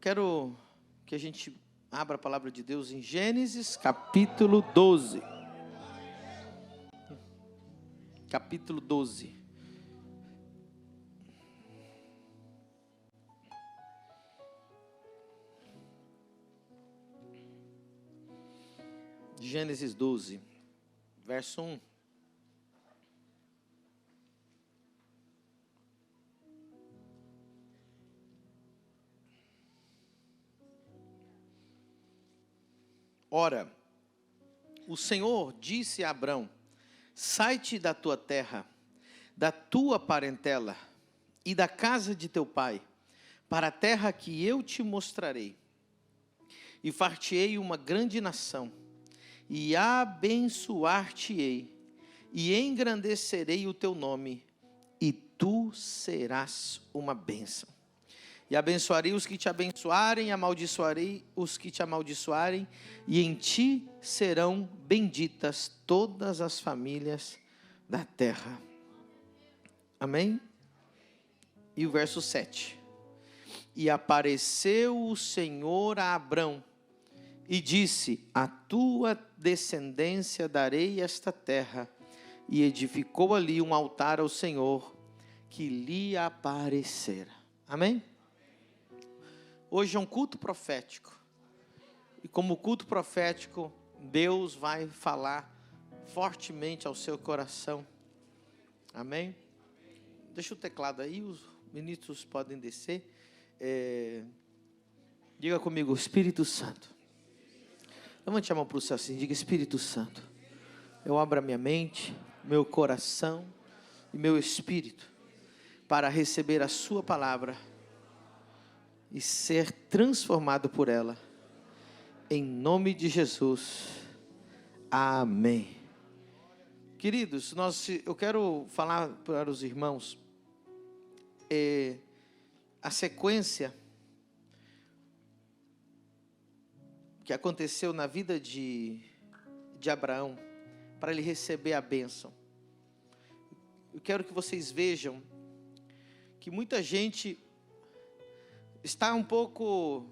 quero que a gente abra a palavra de Deus em Gênesis capítulo 12. Capítulo 12. Gênesis 12, verso 1. Ora, o Senhor disse a Abrão: sai-te da tua terra, da tua parentela e da casa de teu pai, para a terra que eu te mostrarei. E far-te-ei uma grande nação, e abençoar-te-ei, e engrandecerei o teu nome, e tu serás uma bênção. E abençoarei os que te abençoarem, e amaldiçoarei os que te amaldiçoarem, e em ti serão benditas todas as famílias da terra. Amém? E o verso 7. E apareceu o Senhor a Abrão, e disse: a tua descendência darei esta terra. E edificou ali um altar ao Senhor, que lhe aparecera. Amém? Hoje é um culto profético. E como culto profético, Deus vai falar fortemente ao seu coração. Amém? Deixa o teclado aí, os ministros podem descer. Diga comigo: Espírito Santo. Levante a mão para o céu assim, diga: Espírito Santo, eu abro a minha mente, meu coração e meu espírito para receber a sua palavra e ser transformado por ela, em nome de Jesus, amém. Queridos, eu quero falar para os irmãos, a sequência que aconteceu na vida de Abraão, para ele receber a bênção. Eu quero que vocês vejam, que muita gente está um pouco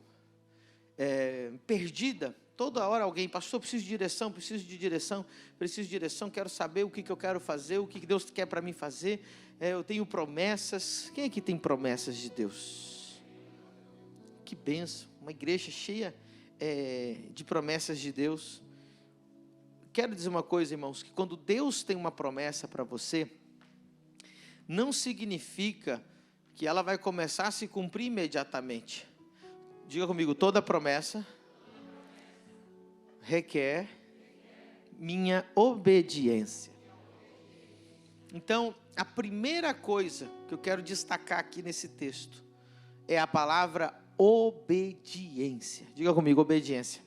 perdida. Toda hora alguém: pastor, preciso de direção, quero saber o que eu quero fazer, o que Deus quer para mim fazer. Eu tenho promessas. Quem aqui tem promessas de Deus? Que bênção, uma igreja cheia de promessas de Deus. Quero dizer uma coisa, irmãos, que quando Deus tem uma promessa para você, não significa que ela vai começar a se cumprir imediatamente. Diga comigo: toda promessa requer minha obediência. Então, a primeira coisa que eu quero destacar aqui nesse texto é a palavra obediência. Diga comigo: obediência.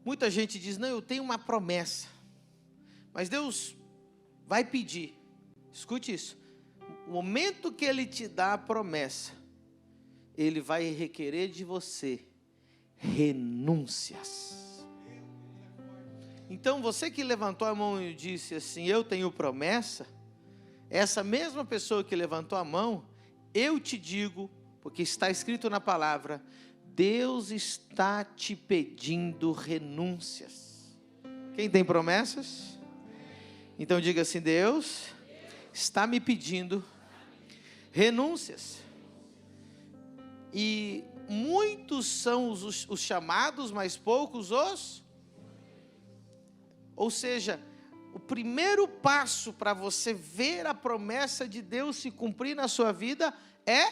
Muita gente diz: não, eu tenho uma promessa, mas Deus vai pedir. Escute isso. O momento que Ele te dá a promessa, Ele vai requerer de você renúncias. Então, você que levantou a mão e disse assim: eu tenho promessa, essa mesma pessoa que levantou a mão, eu te digo, porque está escrito na palavra, Deus está te pedindo renúncias. Quem tem promessas? Então diga assim: Deus está me pedindo renúncias. E muitos são os chamados, mas poucos os. Ou seja, o primeiro passo para você ver a promessa de Deus se cumprir na sua vida é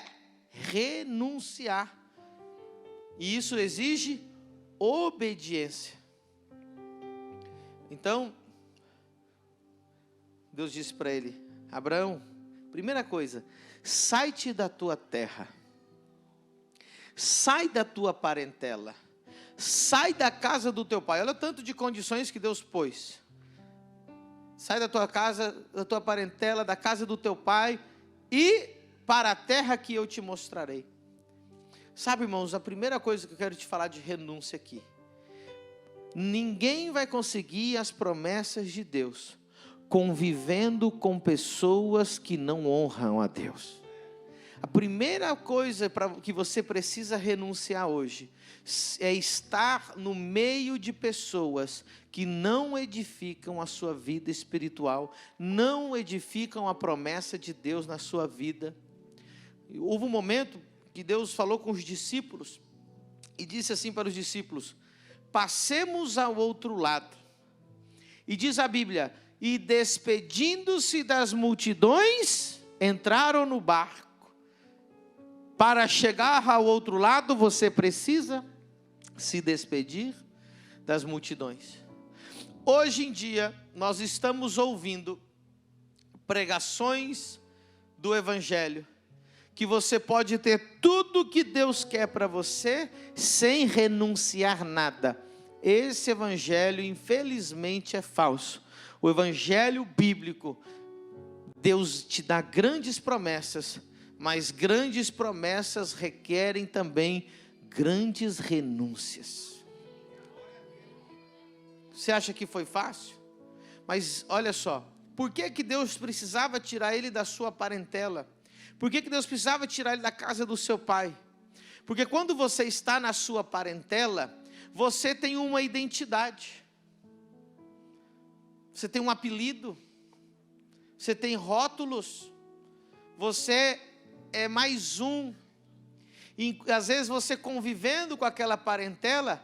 renunciar. E isso exige obediência. Então, Deus disse para ele: Abraão, primeira coisa, sai-te da tua terra, sai da tua parentela, sai da casa do teu pai. Olha o tanto de condições que Deus pôs. Sai da tua casa, da tua parentela, da casa do teu pai, e para a terra que eu te mostrarei. Sabe, irmãos, a primeira coisa que eu quero te falar de renúncia aqui: ninguém vai conseguir as promessas de Deus convivendo com pessoas que não honram a Deus. A primeira coisa que você precisa renunciar hoje é estar no meio de pessoas que não edificam a sua vida espiritual, não edificam a promessa de Deus na sua vida. Houve um momento que Deus falou com os discípulos e disse assim para os discípulos: passemos ao outro lado. E diz a Bíblia: e despedindo-se das multidões, entraram no barco. Para chegar ao outro lado, você precisa se despedir das multidões. Hoje em dia, nós estamos ouvindo pregações do Evangelho, que você pode ter tudo que Deus quer para você, sem renunciar nada. Esse Evangelho, infelizmente, é falso. O Evangelho bíblico, Deus te dá grandes promessas, mas grandes promessas requerem também grandes renúncias. Você acha que foi fácil? Mas olha só, por que Deus precisava tirar ele da sua parentela? Por que Deus precisava tirar ele da casa do seu pai? Porque quando você está na sua parentela, você tem uma identidade. Você tem um apelido. Você tem rótulos. Você é mais um. E às vezes você convivendo com aquela parentela,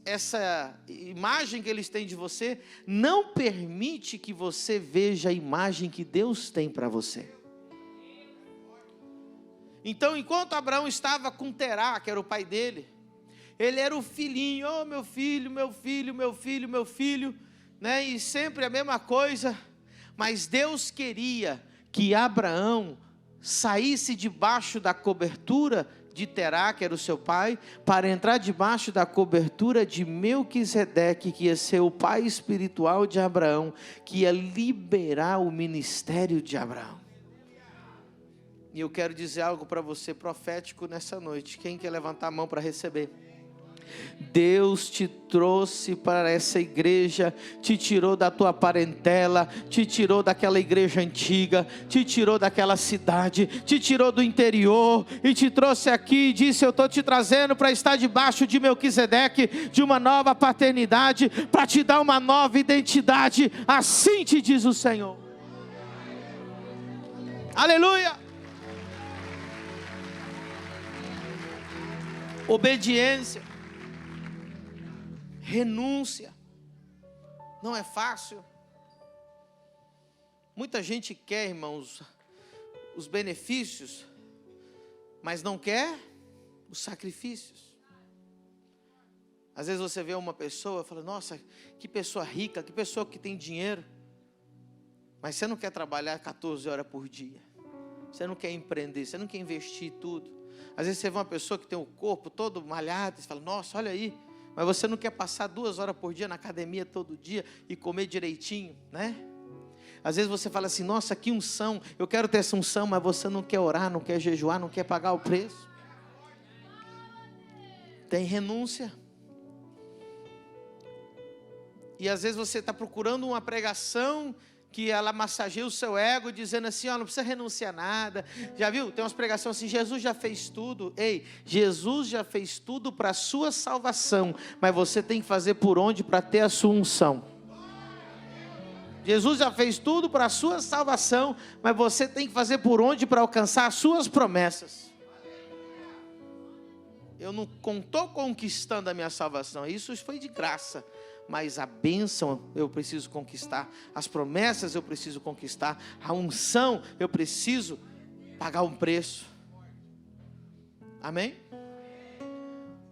essa imagem que eles têm de você, não permite que você veja a imagem que Deus tem para você. Então, enquanto Abraão estava com Terá, que era o pai dele, ele era o filhinho, oh meu filho, meu filho, meu filho, meu filho, né? E sempre a mesma coisa, mas Deus queria que Abraão saísse debaixo da cobertura de Terá, que era o seu pai, para entrar debaixo da cobertura de Melquisedeque, que ia ser o pai espiritual de Abraão, que ia liberar o ministério de Abraão. E eu quero dizer algo para você profético nessa noite. Quem quer levantar a mão para receber? Deus te trouxe para essa igreja, te tirou da tua parentela, te tirou daquela igreja antiga, te tirou daquela cidade, te tirou do interior e te trouxe aqui e disse: eu estou te trazendo para estar debaixo de Melquisedeque, de uma nova paternidade, para te dar uma nova identidade. Assim te diz o Senhor. Aleluia. Obediência, renúncia, não é fácil. Muita gente quer, irmãos, os benefícios, mas não quer os sacrifícios. Às vezes você vê uma pessoa e fala: nossa, que pessoa rica, que pessoa que tem dinheiro, mas você não quer trabalhar 14 horas por dia, você não quer empreender, você não quer investir tudo. Às vezes você vê uma pessoa que tem o corpo todo malhado, e você fala: nossa, olha aí, mas você não quer passar 2 horas por dia na academia todo dia e comer direitinho, né? Às vezes você fala assim: nossa, que unção, eu quero ter essa unção, mas você não quer orar, não quer jejuar, não quer pagar o preço. Tem renúncia. E às vezes você está procurando uma pregação que ela massageia o seu ego, dizendo assim: ó, não precisa renunciar a nada. Já viu? Tem umas pregações assim: Jesus já fez tudo. Ei, Jesus já fez tudo para a sua salvação, mas você tem que fazer por onde para ter a sua unção. Jesus já fez tudo para a sua salvação, mas você tem que fazer por onde para alcançar as suas promessas. Eu não estou conquistando a minha salvação, isso foi de graça. Mas a bênção eu preciso conquistar, as promessas eu preciso conquistar, a unção eu preciso pagar um preço. Amém?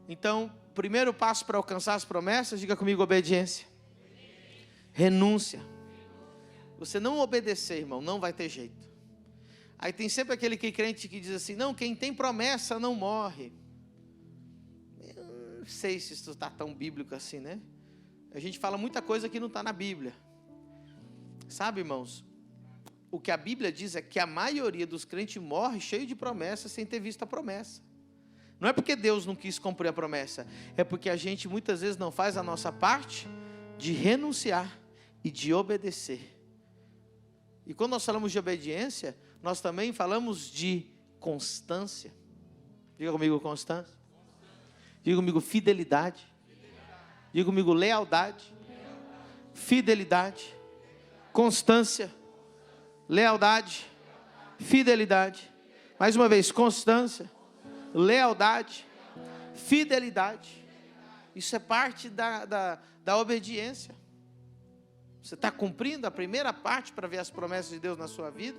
Então, primeiro passo para alcançar as promessas, diga comigo: obediência, renúncia. Você não obedecer, irmão, não vai ter jeito. Aí tem sempre aquele crente que diz assim: não, quem tem promessa não morre. Eu não sei se isso está tão bíblico assim, né? A gente fala muita coisa que não está na Bíblia. Sabe, irmãos, o que a Bíblia diz é que a maioria dos crentes morre cheio de promessas sem ter visto a promessa. Não é porque Deus não quis cumprir a promessa, é porque a gente muitas vezes não faz a nossa parte de renunciar e de obedecer. E quando nós falamos de obediência, nós também falamos de constância. Diga comigo constância. Diga comigo fidelidade. Diga comigo lealdade. Fidelidade. Constância. Lealdade. Fidelidade. Mais uma vez, constância. Lealdade. Fidelidade. Isso é parte da obediência. Você está cumprindo a primeira parte para ver as promessas de Deus na sua vida?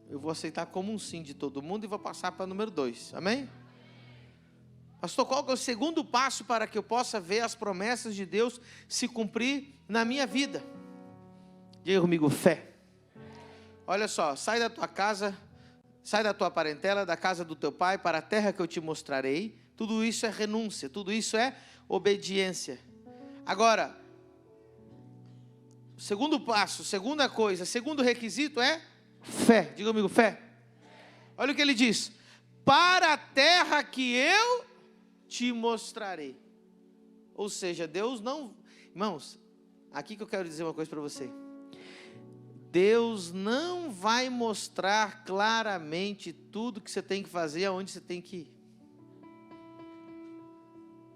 Eu vou aceitar como um sim de todo mundo e vou passar para o número 2. Amém? Pastor, qual que é o segundo passo para que eu possa ver as promessas de Deus se cumprir na minha vida? Diga comigo, fé. Olha só, sai da tua casa, sai da tua parentela, da casa do teu pai, para a terra que eu te mostrarei. Tudo isso é renúncia, tudo isso é obediência. Agora, segundo passo, segunda coisa, segundo requisito é fé. Diga comigo, fé. Olha o que ele diz: para a terra que eu te mostrarei. Ou seja, Deus não... Irmãos, aqui que eu quero dizer uma coisa para você. Deus não vai mostrar claramente tudo que você tem que fazer, aonde você tem que ir.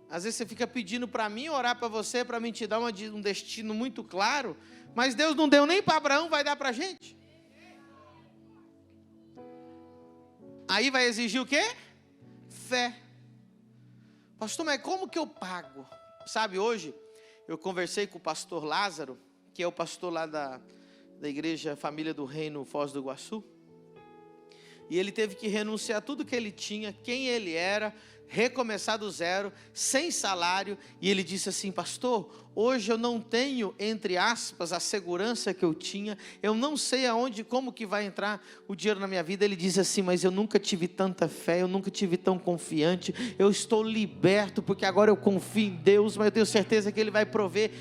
Às vezes você fica pedindo para mim orar para você, para mim te dar um destino muito claro, mas Deus não deu nem para Abraão, vai dar para a gente. Aí vai exigir o quê? Fé. Pastor, mas como que eu pago? Sabe, hoje eu conversei com o pastor Lázaro, que é o pastor lá da igreja Família do Reino Foz do Iguaçu. E ele teve que renunciar a tudo que ele tinha, quem ele era, recomeçar do zero, sem salário. E ele disse assim: pastor, hoje eu não tenho, entre aspas, a segurança que eu tinha. Eu não sei aonde, como que vai entrar o dinheiro na minha vida. Ele disse assim: mas eu nunca tive tanta fé, eu nunca tive tão confiante. Eu estou liberto, porque agora eu confio em Deus, mas eu tenho certeza que Ele vai prover.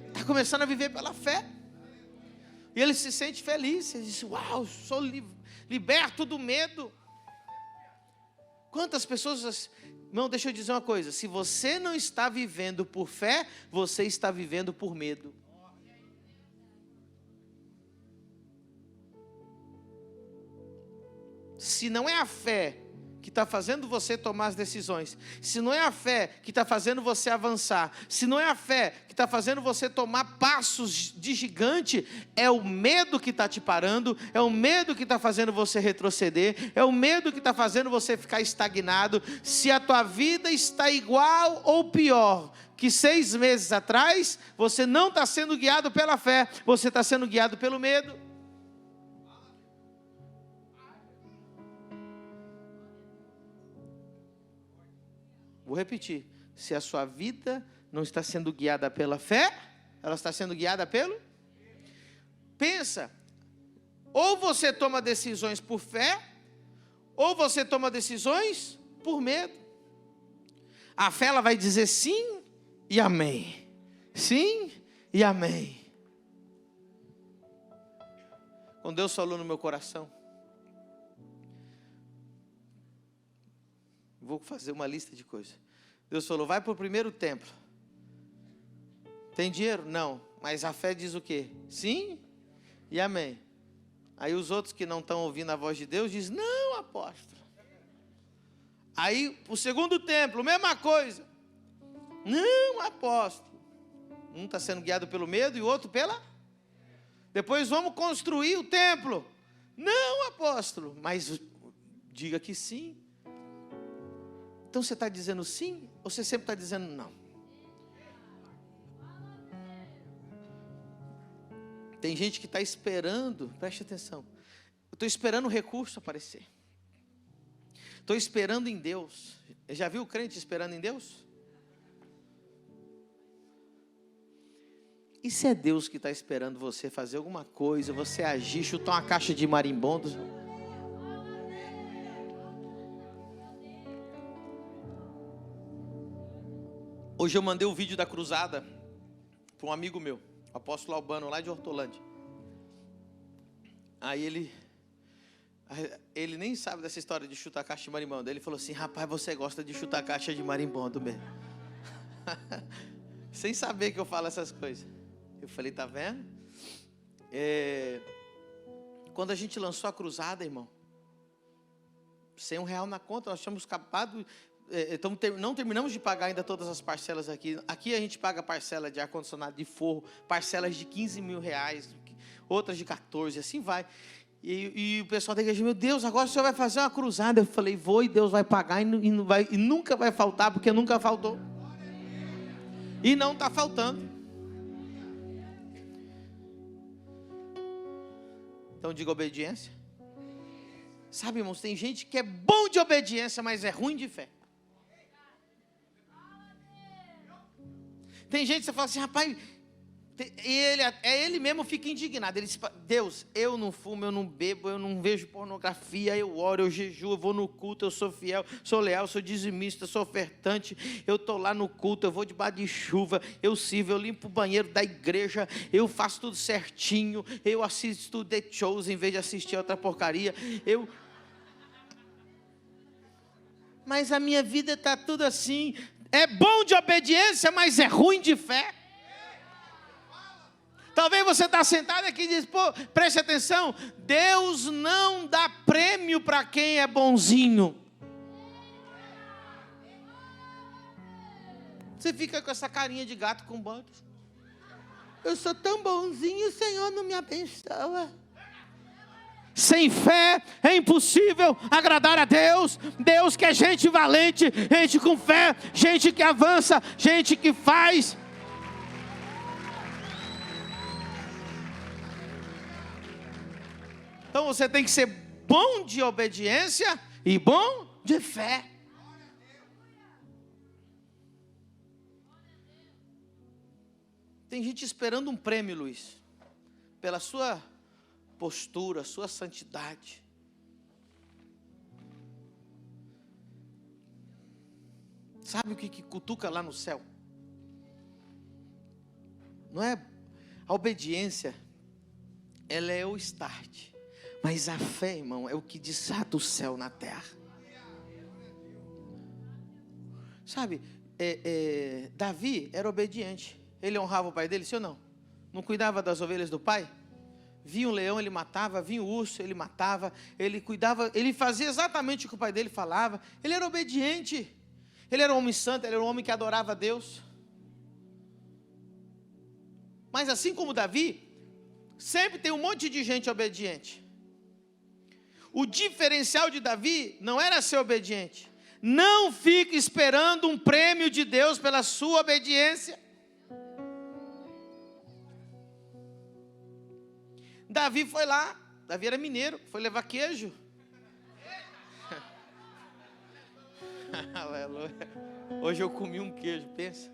Está começando a viver pela fé. E ele se sente feliz. Ele diz: uau, sou liberto do medo. Quantas pessoas... Irmão, deixa eu dizer uma coisa: se você não está vivendo por fé, você está vivendo por medo. Se não é a fé que está fazendo você tomar as decisões, se não é a fé que está fazendo você avançar, se não é a fé que está fazendo você tomar passos de gigante, é o medo que está te parando, é o medo que está fazendo você retroceder, é o medo que está fazendo você ficar estagnado. Se a tua vida está igual ou pior que 6 meses atrás, você não está sendo guiado pela fé, você está sendo guiado pelo medo. Vou repetir: se a sua vida não está sendo guiada pela fé, ela está sendo guiada pelo... Pensa, ou você toma decisões por fé, ou você toma decisões por medo. A fé, ela vai dizer sim e amém. Sim e amém. Quando Deus falou no meu coração, vou fazer uma lista de coisas. Deus falou: vai para o primeiro templo. Tem dinheiro? Não. Mas a fé diz o quê? Sim e amém. Aí os outros que não estão ouvindo a voz de Deus dizem: não, apóstolo. Aí o segundo templo, mesma coisa. Não, apóstolo. Um está sendo guiado pelo medo e o outro pela... Depois vamos construir o templo. Não, apóstolo. Mas diga que sim. Então você está dizendo sim, ou você sempre está dizendo não? Tem gente que está esperando, preste atenção. Eu estou esperando o recurso aparecer. Estou esperando em Deus. Já viu o crente esperando em Deus? E se é Deus que está esperando você fazer alguma coisa, você agir, chutar uma caixa de marimbondos? Hoje eu mandei o vídeo da cruzada para um amigo meu, o apóstolo Albano, lá de Hortolândia. Aí ele nem sabe dessa história de chutar caixa de marimbondo. Ele falou assim: rapaz, você gosta de chutar caixa de marimbondo mesmo. Sem saber que eu falo essas coisas. Eu falei: tá vendo? Quando a gente lançou a cruzada, irmão, sem R$1 na conta, nós tínhamos acabado, não terminamos de pagar ainda todas as parcelas aqui. Aqui a gente paga parcela de ar-condicionado, de forro, parcelas de R$15 mil, outras de 14, assim vai. E o pessoal da igreja, meu Deus, agora o senhor vai fazer uma cruzada. Eu falei, vou, e Deus vai pagar, e nunca vai faltar, porque nunca faltou. E não está faltando. Então diga obediência. Sabe, irmãos, tem gente que é bom de obediência, mas é ruim de fé. Tem gente que você fala assim, rapaz, ele mesmo fica indignado. Ele diz, Deus, eu não fumo, eu não bebo, eu não vejo pornografia, eu oro, eu jejuo, eu vou no culto, eu sou fiel, sou leal, sou dizimista, sou ofertante, eu estou lá no culto, eu vou debaixo de chuva, eu sirvo, eu limpo o banheiro da igreja, eu faço tudo certinho, eu assisto The Chosen em vez de assistir outra porcaria, Mas a minha vida está tudo assim. É bom de obediência, mas é ruim de fé. Talvez você está sentado aqui e diz, pô, preste atenção, Deus não dá prêmio para quem é bonzinho. Você fica com essa carinha de gato com botas. Eu sou tão bonzinho, o Senhor não me abençoa. Sem fé é impossível agradar a Deus. Deus quer gente valente, gente com fé, gente que avança, gente que faz. Então você tem que ser bom de obediência e bom de fé. Tem gente esperando um prêmio, Luiz, pela sua postura, sua santidade. Sabe o que cutuca lá no céu? Não é a obediência, ela é o start. Mas a fé, irmão, é o que desata o céu na terra. Sabe, Davi era obediente. Ele honrava o pai dele, sim ou não? Não cuidava das ovelhas do pai? Vinha um leão, ele matava. Vinha um urso, ele matava. Ele cuidava, ele fazia exatamente o que o pai dele falava. Ele era obediente. Ele era um homem santo, ele era um homem que adorava a Deus. Mas assim como Davi, sempre tem um monte de gente obediente. O diferencial de Davi não era ser obediente. Não fique esperando um prêmio de Deus pela sua obediência. Davi foi lá, Davi era mineiro, foi levar queijo. Aleluia. Hoje eu comi um queijo, pensa.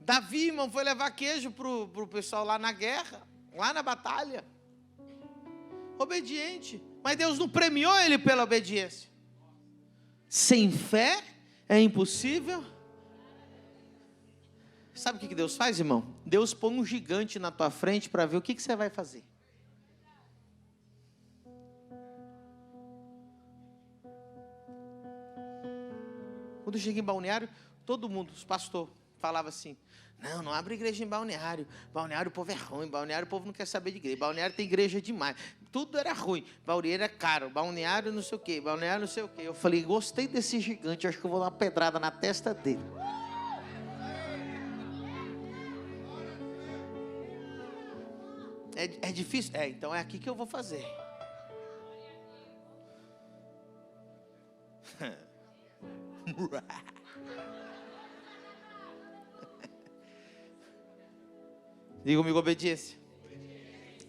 Davi, irmão, foi levar queijo pro pessoal lá na guerra, lá na batalha. Obediente. Mas Deus não premiou ele pela obediência. Sem fé é impossível. Sabe o que Deus faz, irmão? Deus põe um gigante na tua frente para ver o que você vai fazer. Quando eu cheguei em Balneário, todo mundo, os pastores, falavam assim, não abre igreja em Balneário. Balneário o povo é ruim, Balneário o povo não quer saber de igreja. Balneário tem igreja demais. Tudo era ruim. Balneário era caro, Balneário não sei o quê, Balneário não sei o quê. Eu falei, gostei desse gigante, acho que eu vou dar uma pedrada na testa dele. É difícil? Então é aqui que eu vou fazer. Diga comigo, obediência.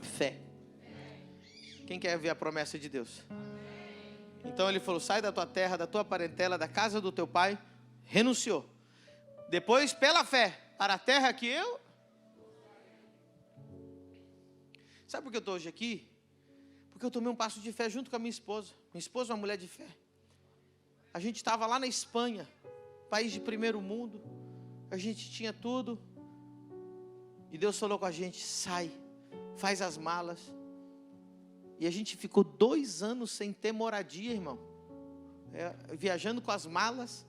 Fé. Quem quer ver a promessa de Deus? Então ele falou, sai da tua terra, da tua parentela, da casa do teu pai. Renunciou. Depois, pela fé, para a terra que eu... Sabe por que eu estou hoje aqui? Porque eu tomei um passo de fé junto com a minha esposa. Minha esposa é uma mulher de fé. A gente estava lá na Espanha, país de primeiro mundo. A gente tinha tudo. E Deus falou com a gente, sai, faz as malas. E a gente ficou 2 anos sem ter moradia, irmão. Viajando com as malas,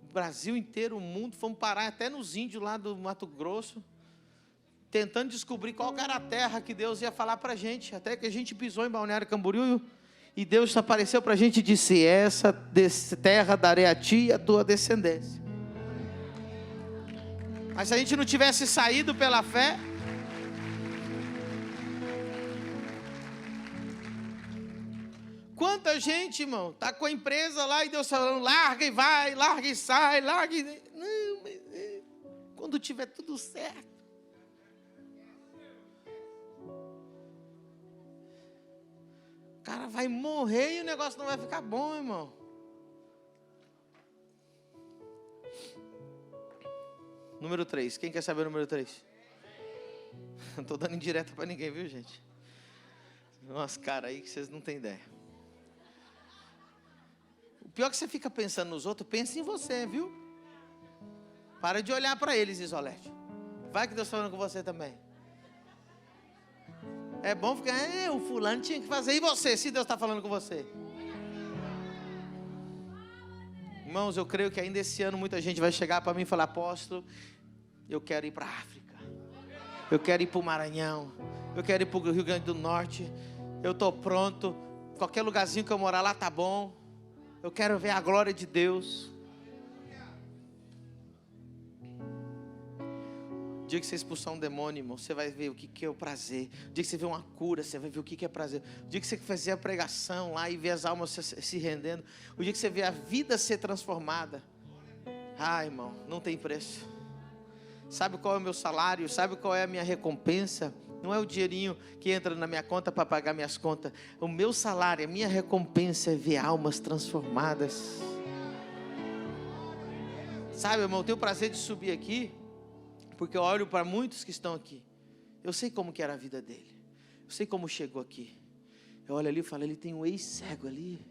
o Brasil inteiro, o mundo. Fomos parar até nos índios lá do Mato Grosso. tentando descobrir qual era a terra que Deus ia falar para a gente, até que a gente pisou em Balneário Camboriú, e Deus apareceu para a gente e disse: essa terra darei a ti e a tua descendência. Mas se a gente não tivesse saído pela fé, quanta gente, irmão, está com a empresa lá e Deus falando: larga e vai, larga e sai, larga e... Não, mas quando tiver tudo certo. O cara vai morrer e o negócio não vai ficar bom, irmão. Número 3. Quem quer saber o número 3? Não estou dando indireta para ninguém, viu, gente? Umas caras aí que vocês não têm ideia. O pior é que você fica pensando nos outros, pensa em você, viu? Para de olhar para eles, Isolete. Vai que Deus está falando com você também. É bom ficar, o fulano tinha que fazer. E você, se Deus está falando com você? Irmãos, eu creio que ainda esse ano muita gente vai chegar para mim e falar: apóstolo, eu quero ir para a África. Eu quero ir para o Maranhão. Eu quero ir para o Rio Grande do Norte. Eu estou pronto. Qualquer lugarzinho que eu morar lá tá bom. Eu quero ver a glória de Deus. O dia que você expulsar um demônio, irmão, você vai ver o que é o prazer. O dia que você vê uma cura, você vai ver o que é prazer. O dia que você fazer a pregação lá e ver as almas se rendendo. O dia que você vê a vida ser transformada. Ah, irmão, não tem preço. Sabe qual é o meu salário? Sabe qual é a minha recompensa? Não é o dinheirinho que entra na minha conta para pagar minhas contas. O meu salário, a minha recompensa é ver almas transformadas. Sabe, irmão, eu tenho o prazer de subir aqui, porque eu olho para muitos que estão aqui. Eu sei como que era a vida dele. Eu sei como chegou aqui. Eu olho ali e falo: ele tem um ex-cego ali.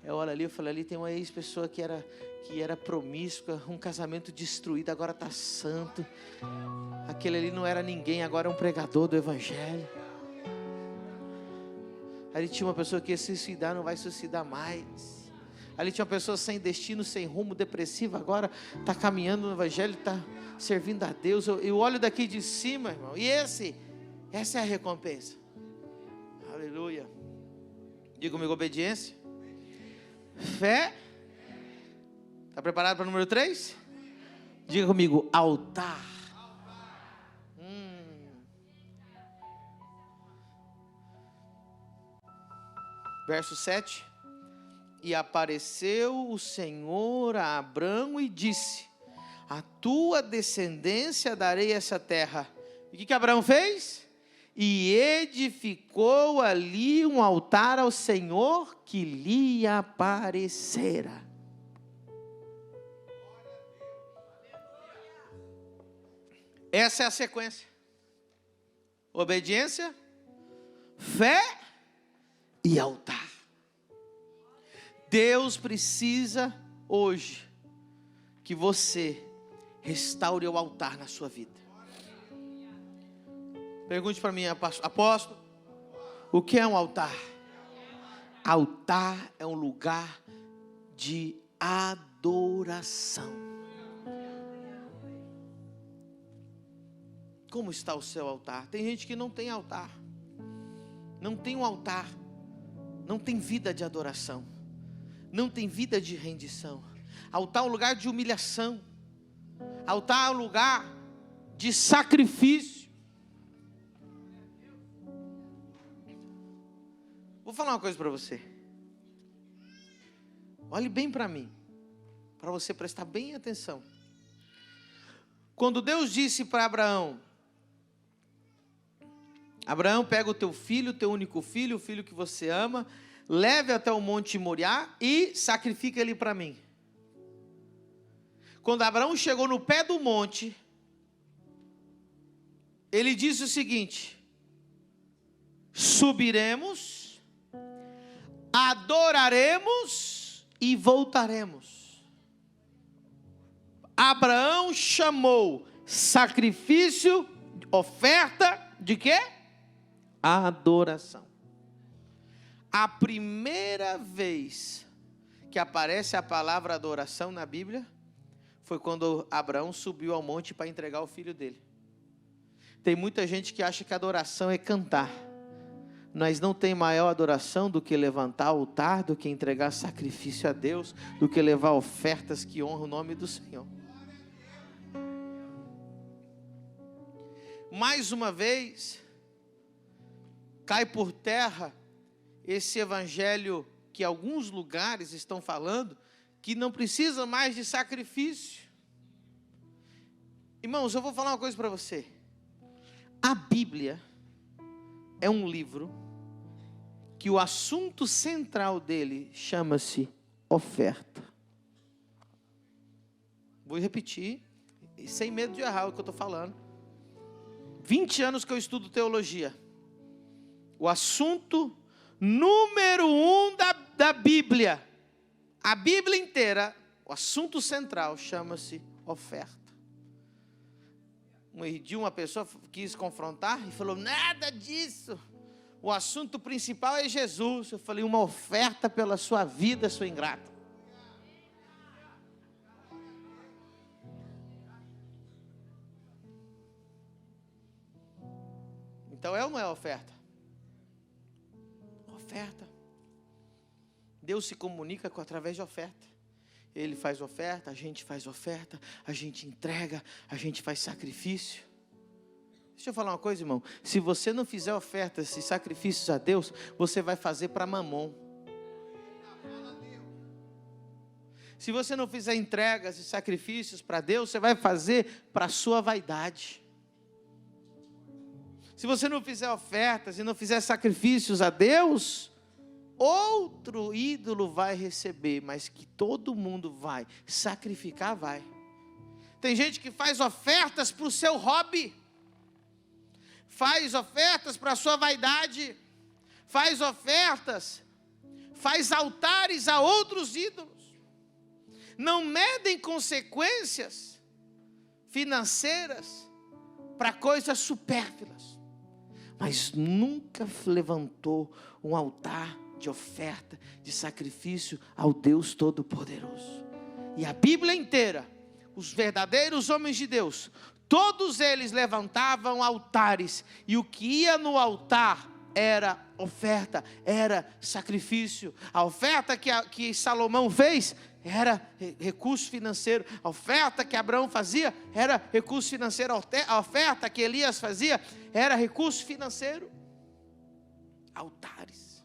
Eu olho ali e falo: ali tem uma ex-pessoa que era promíscua, um casamento destruído, agora está santo. Aquele ali não era ninguém, agora é um pregador do evangelho. Ali tinha uma pessoa que ia se suicidar, não vai suicidar mais. Ali tinha uma pessoa sem destino, sem rumo, depressiva, agora está caminhando no evangelho, está servindo a Deus. Eu olho daqui de cima, irmão, e essa é a recompensa. Aleluia. Diga comigo: obediência, fé. Está preparado para o número 3? Diga comigo: altar. Verso 7. E apareceu o Senhor a Abrão e disse: a tua descendência darei essa terra. E o que Abraão fez? E edificou ali um altar ao Senhor que lhe aparecera. Essa é a sequência: obediência, fé e altar. Deus precisa hoje que você restaure o altar na sua vida. Pergunte para mim, apóstolo, o que é um altar? Altar é um lugar de adoração. Como está o seu altar? Tem gente que não tem altar. Não tem um altar. Não tem vida de adoração. Não tem vida de rendição. Altar é um lugar de humilhação. Altar é um lugar de sacrifício. Vou falar uma coisa para você. Olhe bem para mim, para você prestar bem atenção. Quando Deus disse para Abraão: Abraão, pega o teu filho, o teu único filho, o filho que você ama, leve até o monte Moriá e sacrifica ele para mim. Quando Abraão chegou no pé do monte, ele disse o seguinte: subiremos, adoraremos e voltaremos. Abraão chamou sacrifício, oferta de quê? Adoração. A primeira vez que aparece a palavra adoração na Bíblia foi quando Abraão subiu ao monte para entregar o filho dele. Tem muita gente que acha que adoração é cantar. Mas não tem maior adoração do que levantar altar, do que entregar sacrifício a Deus, do que levar ofertas que honram o nome do Senhor. Mais uma vez, cai por terra esse evangelho que alguns lugares estão falando, que não precisa mais de sacrifício. Irmãos, eu vou falar uma coisa para você. A Bíblia é um livro que o assunto central dele chama-se oferta. Vou repetir, sem medo de errar o que eu estou falando. 20 anos que eu estudo teologia. O assunto número 1 da Bíblia, a Bíblia inteira, o assunto central chama-se oferta. Um dia uma pessoa quis confrontar e falou, nada disso. O assunto principal é Jesus. Eu falei, uma oferta pela sua vida, sua ingrata. Então é ou não é oferta? Oferta. Deus se comunica através de oferta. Ele faz oferta, a gente faz oferta, a gente entrega, a gente faz sacrifício. Deixa eu falar uma coisa, irmão. Se você não fizer ofertas e sacrifícios a Deus, você vai fazer para mamon. Se você não fizer entregas e sacrifícios para Deus, você vai fazer para a sua vaidade. Se você não fizer ofertas e não fizer sacrifícios a Deus, outro ídolo vai receber, mas que todo mundo vai sacrificar, vai. Tem gente que faz ofertas para o seu hobby, faz ofertas para a sua vaidade, faz ofertas, faz altares a outros ídolos, não medem consequências financeiras para coisas supérfluas, mas nunca levantou um altar de oferta, de sacrifício ao Deus Todo-Poderoso. E a Bíblia inteira, os verdadeiros homens de Deus, todos eles levantavam altares, e o que ia no altar era oferta, era sacrifício. A oferta que Salomão fez era recurso financeiro. A oferta que Abraão fazia era recurso financeiro. A oferta que Elias fazia era recurso financeiro. Altares.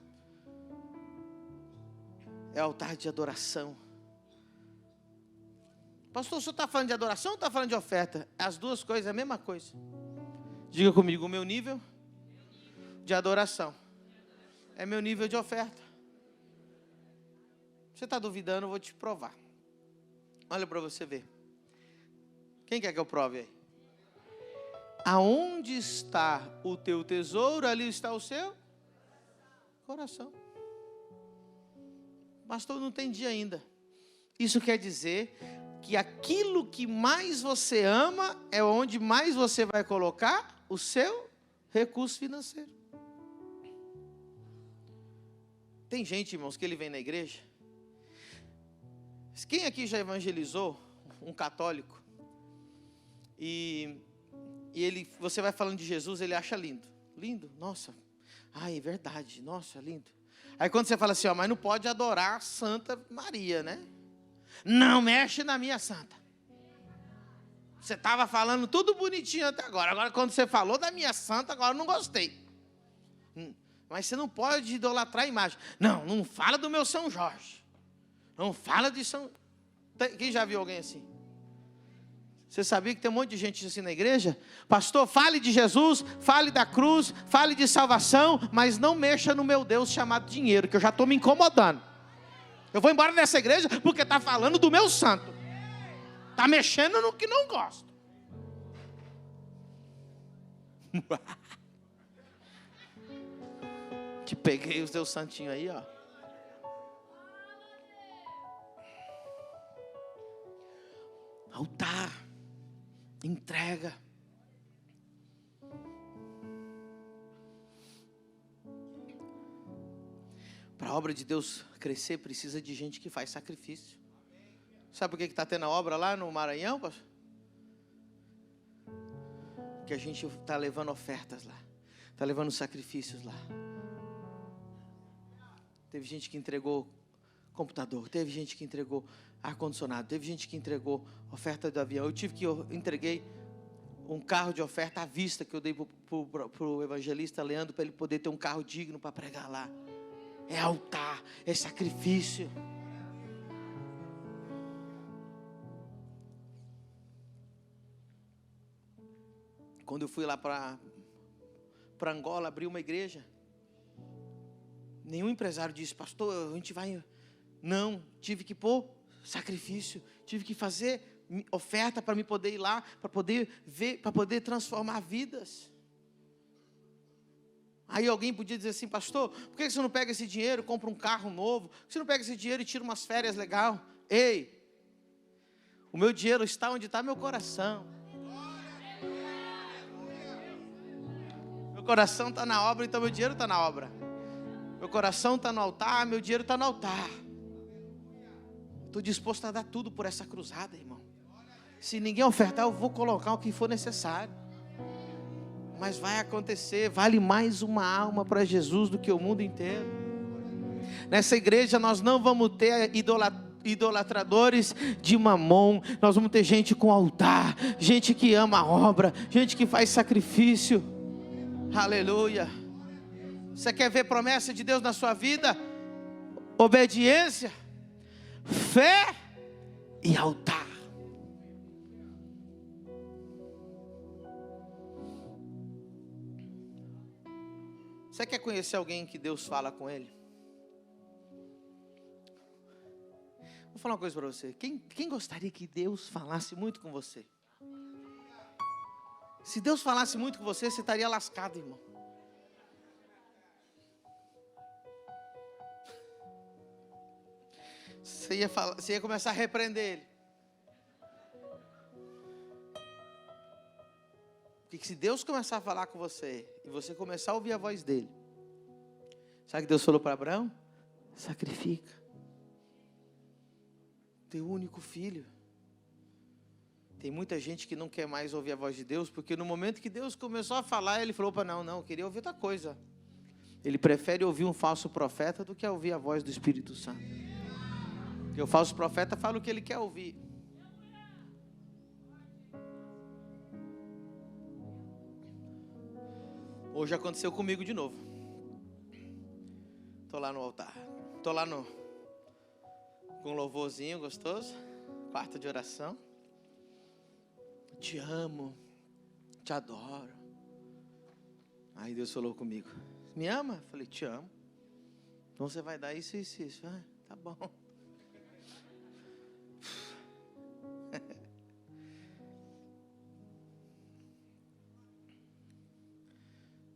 É altar de adoração. Pastor, o senhor está falando de adoração ou está falando de oferta? As duas coisas é a mesma coisa. Diga comigo, o meu nível de adoração é meu nível de oferta. Você está duvidando, eu vou te provar. Olha para você ver. Quem quer que eu prove aí? Aonde está o teu tesouro, ali está o seu coração. Pastor, não entendi ainda. Isso quer dizer que aquilo que mais você ama é onde mais você vai colocar o seu recurso financeiro. Tem gente, irmãos, que ele vem na igreja. Quem aqui já evangelizou um católico? E você vai falando de Jesus, ele acha lindo. Lindo? Nossa. É verdade. Nossa, lindo. Aí quando você fala assim, mas não pode adorar a Santa Maria, né? Não mexe na minha santa. Você estava falando tudo bonitinho até agora. Agora quando você falou da minha santa, agora eu não gostei. Mas você não pode idolatrar a imagem. Não fala do meu São Jorge. Não fala de São... Quem já viu alguém assim? Você sabia que tem um monte de gente assim na igreja? Pastor, fale de Jesus, fale da cruz, fale de salvação, mas não mexa no meu Deus chamado dinheiro, que eu já estou me incomodando. Eu vou embora dessa igreja porque está falando do meu santo. Está mexendo no que não gosto. Te peguei os teus santinhos aí, ó. Altar, entrega. Para a obra de Deus crescer, precisa de gente que faz sacrifício. Sabe por que está tendo a obra lá no Maranhão, pastor? que a gente está levando ofertas lá, está levando sacrifícios lá. Teve gente que entregou computador, teve gente que entregou ar-condicionado, teve gente que entregou oferta do avião. Eu entreguei um carro de oferta à vista que eu dei para o evangelista Leandro, para ele poder ter um carro digno para pregar lá. É altar, é sacrifício. Quando eu fui lá para Angola abrir uma igreja, nenhum empresário disse: pastor, a gente vai... Não, tive que pôr sacrifício, tive que fazer oferta para me poder ir lá, para poder ver, para poder transformar vidas. Aí alguém podia dizer assim: pastor, por que você não pega esse dinheiro e compra um carro novo? Por que você não pega esse dinheiro e tira umas férias legal? Ei, o meu dinheiro está onde está meu coração. Meu coração está na obra, então meu dinheiro está na obra. Meu coração está no altar, meu dinheiro está no altar. Estou disposto a dar tudo por essa cruzada, irmão. Se ninguém ofertar, eu vou colocar o que for necessário. Mas vai acontecer. Vale mais uma alma para Jesus do que o mundo inteiro. Nessa igreja nós não vamos ter idolatradores de mamon. Nós vamos ter gente com altar, gente que ama a obra, gente que faz sacrifício. Aleluia. Você quer ver promessa de Deus na sua vida? Obediência, fé e altar. Você quer conhecer alguém que Deus fala com ele? Vou falar uma coisa para você. Quem gostaria que Deus falasse muito com você? Se Deus falasse muito com você, você estaria lascado, irmão. Você ia começar a repreender ele. Porque se Deus começar a falar com você, e você começar a ouvir a voz dele, sabe o que Deus falou para Abraão? Sacrifica teu único filho. Tem muita gente que não quer mais ouvir a voz de Deus, porque no momento que Deus começou a falar, ele falou: não, eu queria ouvir outra coisa. Ele prefere ouvir um falso profeta do que ouvir a voz do Espírito Santo. Porque o falso profeta fala o que ele quer ouvir. Hoje aconteceu comigo de novo. Estou lá no altar. Estou lá com um louvorzinho gostoso. Quarto de oração. Te amo. Te adoro. Aí Deus falou comigo: me ama? Eu falei: te amo. Então você vai dar isso e isso. Ah, tá bom.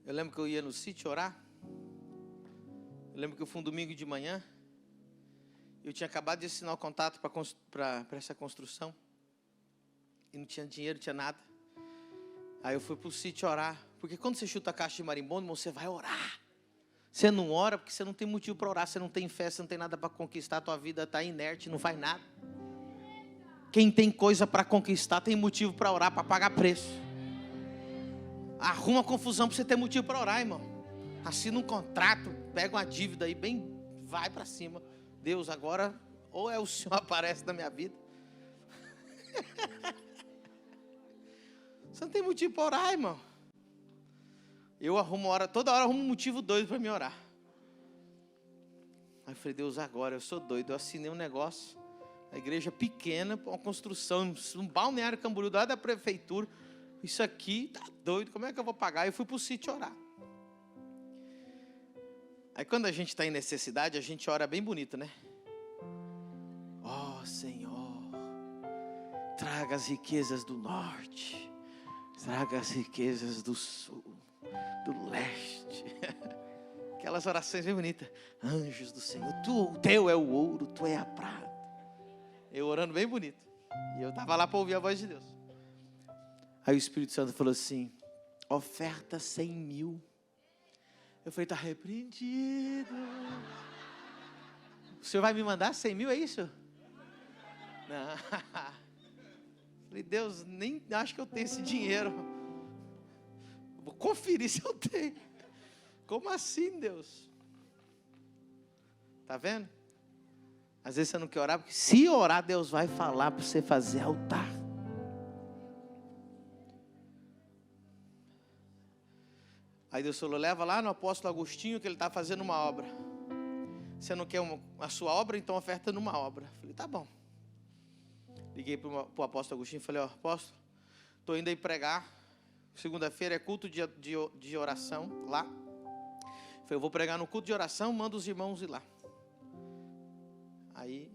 Eu lembro que eu ia no sítio orar. Eu lembro que eu fui um domingo de manhã. Eu tinha acabado de assinar o contrato para essa construção. E não tinha dinheiro, não tinha nada. Aí eu fui para o sítio orar. Porque quando você chuta a caixa de marimbondo, irmão, você vai orar. Você não ora porque você não tem motivo para orar. Você não tem fé, você não tem nada para conquistar. A tua vida está inerte, não faz nada. Quem tem coisa para conquistar tem motivo para orar, para pagar preço. Arruma confusão para você ter motivo para orar, irmão. Assina um contrato, pega uma dívida aí, bem, vai para cima. Deus, agora, ou é o Senhor aparece na minha vida. Você não tem motivo para orar, irmão. Eu arrumo toda hora arrumo um motivo doido para me orar. Aí eu falei: Deus, agora eu sou doido. Eu assinei um negócio, a igreja pequena, uma construção, um balneário Camboriú, lá da prefeitura. Isso aqui tá doido, como é que eu vou pagar? Eu fui para o sítio orar. Aí quando a gente está em necessidade, a gente ora bem bonito, né? Ó Senhor, traga as riquezas do norte, traga as riquezas do sul, do leste. Aquelas orações bem bonitas. Anjos do Senhor, o teu é o ouro, tu é a prata. Eu orando bem bonito. E eu estava lá para ouvir a voz de Deus. Aí o Espírito Santo falou assim: oferta 100.000. Eu falei: está repreendido. O Senhor vai me mandar 100.000, é isso? Não. Falei: Deus, nem acho que eu tenho esse dinheiro. Vou conferir se eu tenho. Como assim, Deus? Está vendo? Às vezes você não quer orar, porque se orar, Deus vai falar para você fazer altar. Aí Deus falou, leva lá no apóstolo Agostinho, que ele está fazendo uma obra. Você não quer a sua obra, então oferta numa obra. Falei, tá bom. Liguei para o apóstolo Agostinho e falei, apóstolo, estou indo aí pregar. Segunda-feira é culto de oração lá. Falei, eu vou pregar no culto de oração, manda os irmãos ir lá. Aí,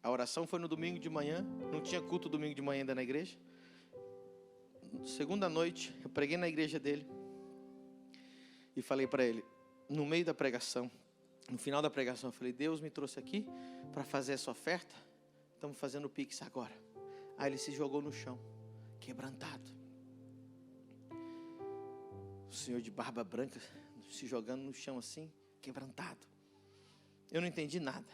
a oração foi no domingo de manhã. Não tinha culto domingo de manhã ainda na igreja. Segunda noite, eu preguei na igreja dele. E falei para ele, no meio da pregação, no final da pregação, eu falei, Deus me trouxe aqui para fazer essa oferta. Estamos fazendo o Pix agora. Aí ele se jogou no chão, quebrantado. O senhor de barba branca se jogando no chão assim, quebrantado. Eu não entendi nada.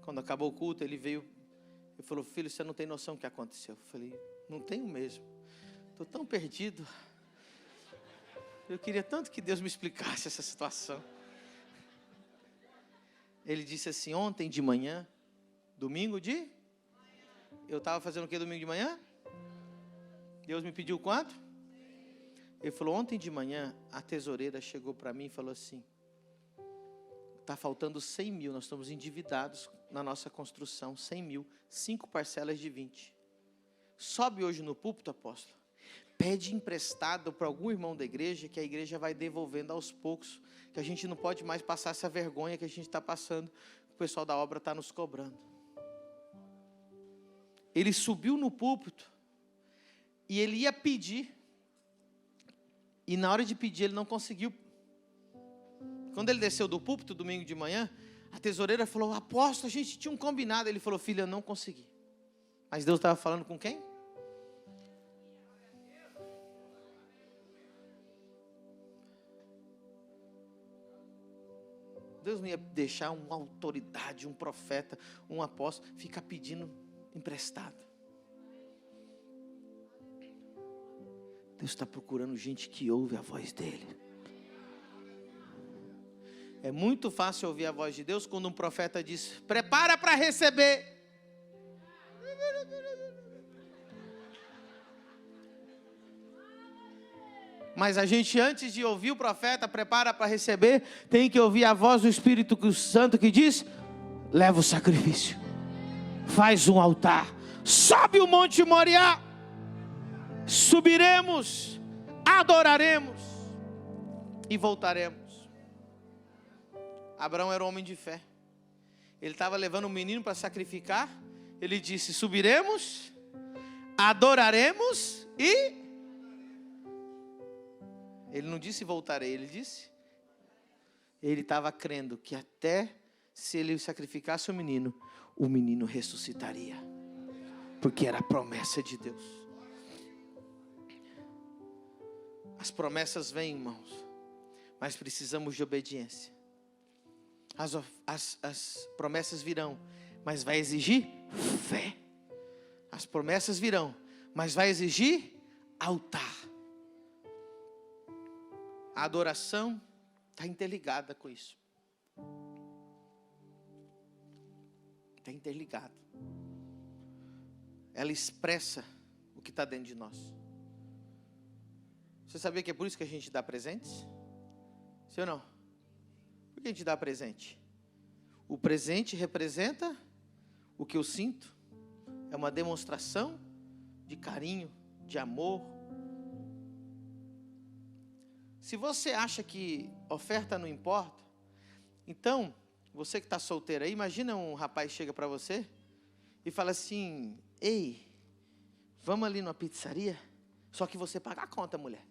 Quando acabou o culto, ele veio e falou, filho, você não tem noção do que aconteceu. Eu falei, não tenho mesmo. Estou tão perdido. Eu queria tanto que Deus me explicasse essa situação. Ele disse assim, ontem de manhã, domingo de... Eu estava fazendo o que domingo de manhã? Deus me pediu quanto? Ele falou, ontem de manhã, a tesoureira chegou para mim e falou assim, está faltando 100 mil, nós estamos endividados na nossa construção, 100 mil, 5 parcelas de 20. Sobe hoje no púlpito, apóstolo, pede emprestado para algum irmão da igreja, que a igreja vai devolvendo aos poucos, que a gente não pode mais passar essa vergonha que a gente está passando, o pessoal da obra está nos cobrando. Ele subiu no púlpito, e ele ia pedir, e na hora de pedir ele não conseguiu. Quando ele desceu do púlpito domingo de manhã, a tesoureira falou, apóstolo, a gente tinha um combinado. Ele falou, filha, eu não consegui. Mas Deus estava falando com quem? Deus não ia deixar uma autoridade, um profeta, um apóstolo, ficar pedindo emprestado. Deus está procurando gente que ouve a voz dele. É muito fácil ouvir a voz de Deus quando um profeta diz, prepara para receber. Mas a gente, antes de ouvir o profeta, prepara para receber, tem que ouvir a voz do Espírito Santo que diz, leva o sacrifício, faz um altar, sobe o monte Moriá, subiremos, adoraremos e voltaremos. Abraão era um homem de fé. Ele estava levando um menino para sacrificar. Ele disse, subiremos, adoraremos e... Ele não disse voltarei, ele disse... Ele estava crendo que até se ele sacrificasse o menino ressuscitaria. Porque era a promessa de Deus. As promessas vêm, irmãos, mas precisamos de obediência. As promessas virão, mas vai exigir fé. As promessas virão, mas vai exigir altar. A adoração está interligada com isso. Está interligado. Ela expressa o que está dentro de nós. Você sabia que é por isso que a gente dá presentes? Sim ou não? Por que a gente dá presente? O presente representa o que eu sinto. É uma demonstração de carinho, de amor. Se você acha que oferta não importa, então, você que está solteiro aí, imagina um rapaz chega para você e fala assim, ei, vamos ali numa pizzaria, só que você paga a conta, mulher.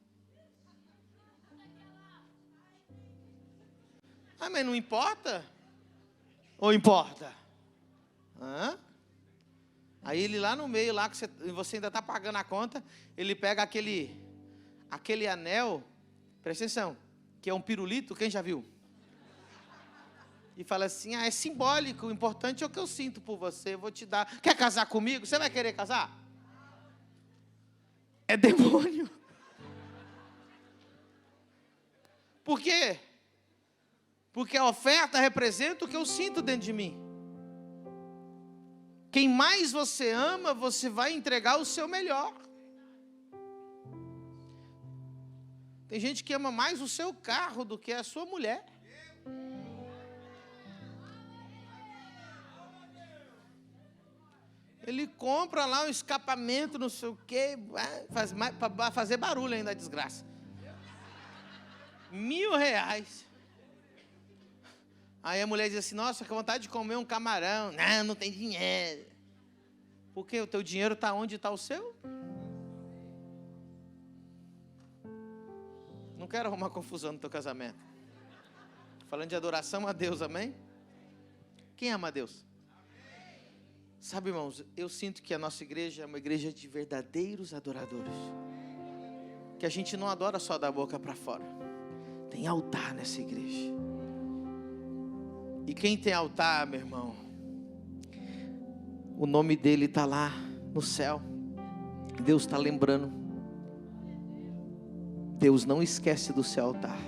Ah, mas não importa? Ou importa? Hã? Aí ele lá no meio, lá que você ainda está pagando a conta, ele pega aquele anel, presta atenção, que é um pirulito, quem já viu? E fala assim, é simbólico, o importante é o que eu sinto por você, eu vou te dar. Quer casar comigo? Você vai querer casar? é demônio. Por quê? Porque a oferta representa o que eu sinto dentro de mim. Quem mais você ama, você vai entregar o seu melhor. Tem gente que ama mais o seu carro do que a sua mulher. Ele compra lá um escapamento, não sei o quê, faz mais, para fazer barulho ainda, a desgraça. R$1.000. Aí a mulher diz assim, nossa, que vontade de comer um camarão. Não, não tem dinheiro. Por quê? O teu dinheiro está onde está o seu? Não quero arrumar confusão no teu casamento. Falando de adoração a Deus, amém? Quem ama a Deus? Sabe, irmãos, eu sinto que a nossa igreja é uma igreja de verdadeiros adoradores. Que a gente não adora só da boca para fora. Tem altar nessa igreja. E quem tem altar, meu irmão, o nome dele está lá no céu. Deus está lembrando. Deus não esquece do seu altar.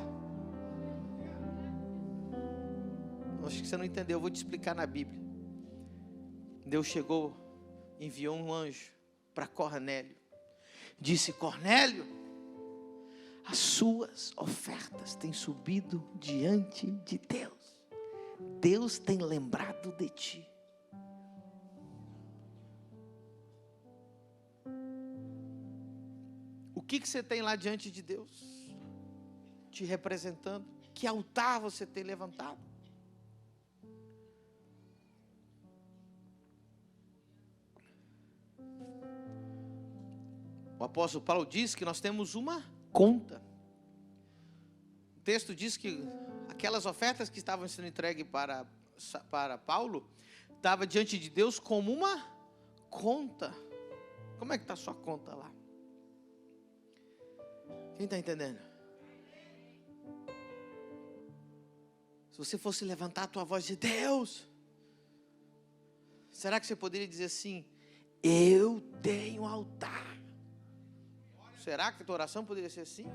Acho que você não entendeu, eu vou te explicar na Bíblia. Deus chegou, enviou um anjo para Cornélio. Disse, Cornélio, as suas ofertas têm subido diante de Deus. Deus tem lembrado de ti. O que você tem lá diante de Deus? Te representando? Que altar você tem levantado? O apóstolo Paulo diz que nós temos uma conta. O texto diz que aquelas ofertas que estavam sendo entregues para Paulo, estava diante de Deus como uma conta. Como é que está a sua conta lá? Quem está entendendo? Se você fosse levantar a tua voz de Deus, será que você poderia dizer assim, eu tenho altar? Será que a tua oração poderia ser assim?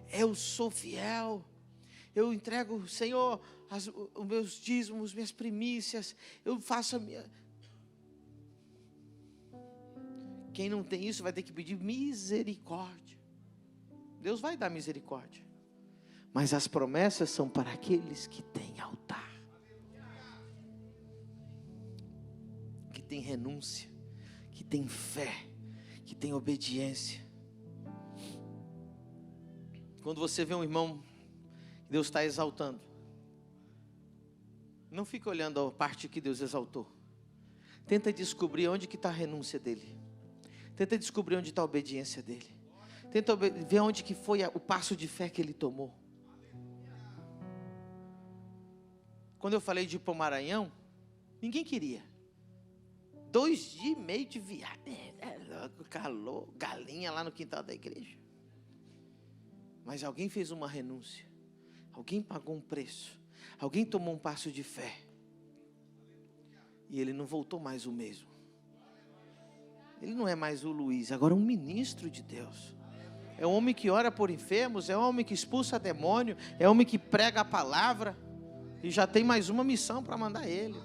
Eu sou fiel. Eu entrego, Senhor, os meus dízimos, minhas primícias. Eu faço a minha... Quem não tem isso vai ter que pedir misericórdia. Deus vai dar misericórdia. Mas as promessas são para aqueles que têm altar. Que tem renúncia. Que tem fé. Que tem obediência. Quando você vê um irmão que Deus está exaltando, não fica olhando a parte que Deus exaltou. Tenta descobrir onde que está a renúncia dele. Tenta descobrir onde está a obediência dele. Tenta ver onde que foi o passo de fé que ele tomou. Quando eu falei de ir para o Maranhão, ninguém queria. 2 dias e meio de viagem, calor, galinha lá no quintal da igreja. Mas alguém fez uma renúncia. Alguém pagou um preço. Alguém tomou um passo de fé. E ele não voltou mais o mesmo. Ele não é mais o Luiz, agora é um ministro de Deus. É um homem que ora por enfermos, é um homem que expulsa demônio, é um homem que prega a palavra. E já tem mais uma missão para mandar ele.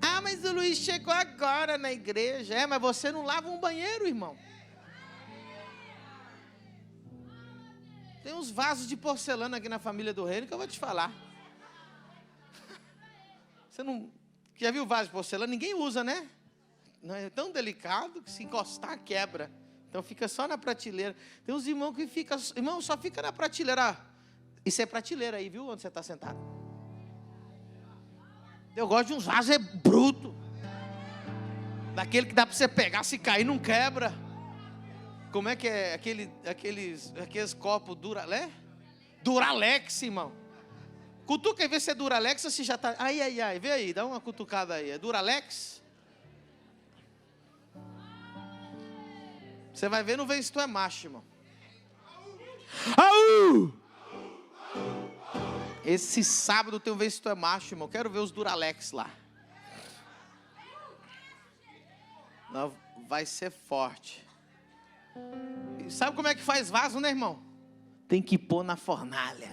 Ah, mas o Luiz chegou agora na igreja. É, mas você não lava um banheiro, irmão. Tem uns vasos de porcelana aqui na família do reino que eu vou te falar. Você não... Já viu vaso de porcelana? Ninguém usa, né? Não é tão delicado que se encostar quebra. Então fica só na prateleira. Tem uns irmãos que ficam... Irmão, só fica na prateleira. Isso é prateleira aí, viu? Onde você está sentado. Eu gosto de uns vasos bruto. Daquele que dá para você pegar, se cair não quebra. Como é que é aqueles copos Duralex? Duralex, irmão. Cutuca e vê se é Duralex ou se já está... Ai, vê aí, dá uma cutucada aí. É Duralex? Você vai ver, não vê se tu é macho, irmão. Au! Esse sábado tem um ver se tu é macho, irmão. Quero ver os Duralex lá. Nós vai ser forte. E sabe como é que faz vaso, né, irmão? Tem que pôr na fornalha.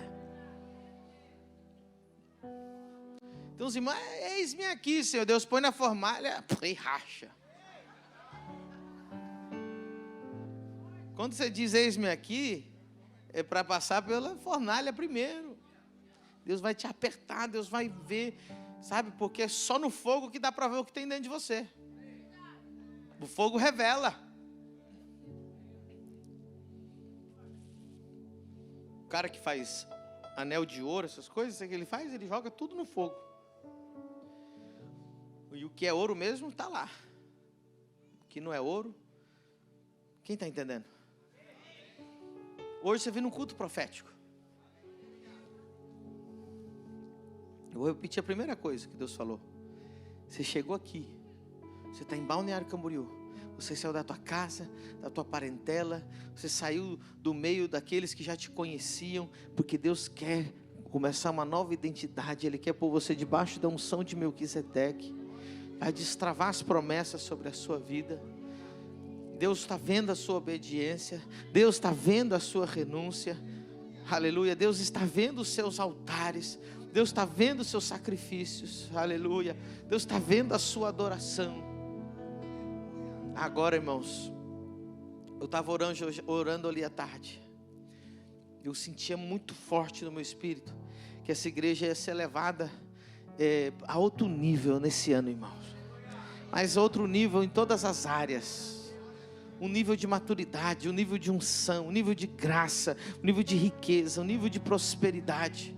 Então os irmãos, eis-me aqui, Senhor Deus, põe na fornalha e racha. Quando você diz eis-me aqui, é para passar pela fornalha primeiro. Deus vai te apertar, Deus vai ver, sabe? Porque é só no fogo que dá para ver o que tem dentro de você. O fogo revela. O cara que faz anel de ouro, essas coisas, o que ele faz? Ele joga tudo no fogo. E o que é ouro mesmo está lá. O que não é ouro, quem está entendendo? Hoje você vem num culto profético. Eu vou repetir a primeira coisa que Deus falou. Você chegou aqui. Você está em Balneário Camboriú. Você saiu da tua casa, da tua parentela. Você saiu do meio daqueles que já te conheciam. Porque Deus quer começar uma nova identidade. Ele quer pôr você debaixo da unção de Melquisedeque. Vai destravar as promessas sobre a sua vida. Deus está vendo a sua obediência. Deus está vendo a sua renúncia. Aleluia. Deus está vendo os seus altares. Deus está vendo os seus sacrifícios. Aleluia. Deus está vendo a sua adoração. Agora, irmãos, eu estava orando ali à tarde. Eu sentia muito forte no meu espírito que essa igreja ia ser levada a outro nível nesse ano, irmãos. Mas outro nível em todas as áreas. Um nível de maturidade, um nível de unção, um nível de graça, um nível de riqueza, um nível de prosperidade.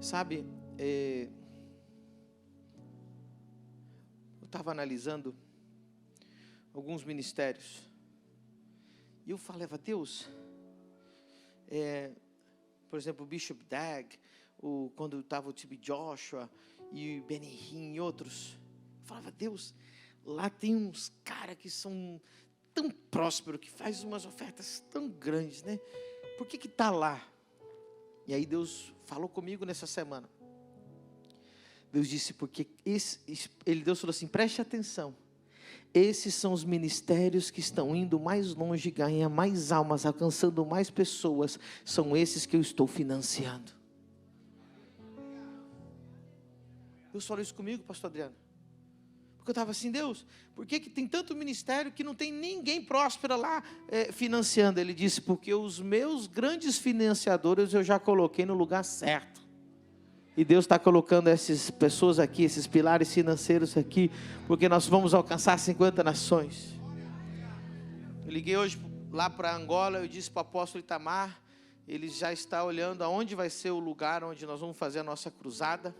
Sabe, eu estava analisando alguns ministérios. E eu falava, Deus, por exemplo, o Bishop Dag, quando estava o T.B. Joshua e o Benny Hinn e outros. Eu falava, Deus, lá tem uns caras que são tão prósperos, que faz umas ofertas tão grandes, né? Por que está lá? E aí Deus falou comigo nessa semana. Deus disse, porque Deus falou assim, preste atenção. Esses são os ministérios que estão indo mais longe, ganhando mais almas, alcançando mais pessoas. São esses que eu estou financiando. Deus falou isso comigo, pastor Adriano. Porque eu estava assim, Deus, por que tem tanto ministério que não tem ninguém próspero lá financiando? Ele disse, porque os meus grandes financiadores eu já coloquei no lugar certo. E Deus está colocando essas pessoas aqui, esses pilares financeiros aqui, porque nós vamos alcançar 50 nações. Eu liguei hoje lá para Angola, eu disse para o apóstolo Itamar, ele já está olhando aonde vai ser o lugar onde nós vamos fazer a nossa cruzada,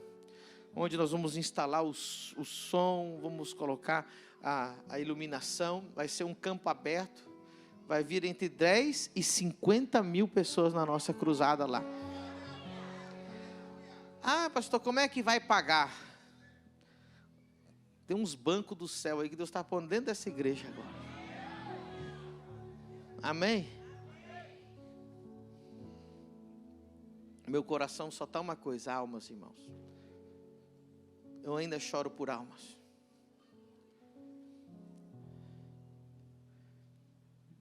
onde nós vamos instalar o som, vamos colocar a iluminação, vai ser um campo aberto, vai vir entre 10 e 50 mil pessoas na nossa cruzada lá. Ah, pastor, como é que vai pagar? Tem uns bancos do céu aí que Deus está pondo dentro dessa igreja agora. Amém? Meu coração só está uma coisa, almas, irmãos. Eu ainda choro por almas.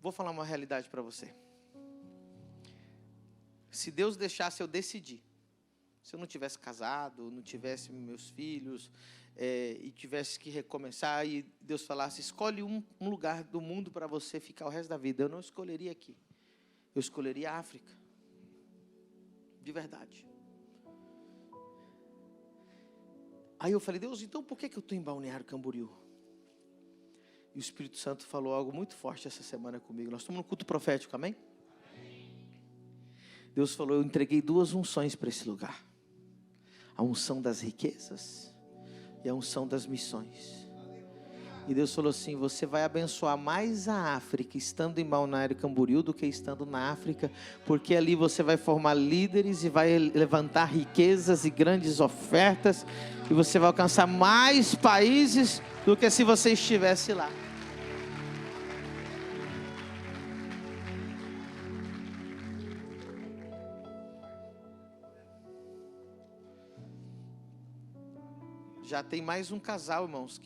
Vou falar uma realidade para você. Se Deus deixasse eu decidir, se eu não tivesse casado, não tivesse meus filhos, e tivesse que recomeçar, e Deus falasse, escolhe um lugar do mundo para você ficar o resto da vida, eu não escolheria aqui. Eu escolheria a África. De verdade. Aí eu falei, Deus, então por que eu estou em Balneário Camboriú? E o Espírito Santo falou algo muito forte essa semana comigo. Nós estamos no culto profético, amém? Deus falou, eu entreguei 2 unções para esse lugar. A unção das riquezas e a unção das missões. E Deus falou assim, você vai abençoar mais a África estando em Balneário Camboriú do que estando na África, porque ali você vai formar líderes e vai levantar riquezas e grandes ofertas, e você vai alcançar mais países do que se você estivesse lá. Já tem mais um casal, irmãos,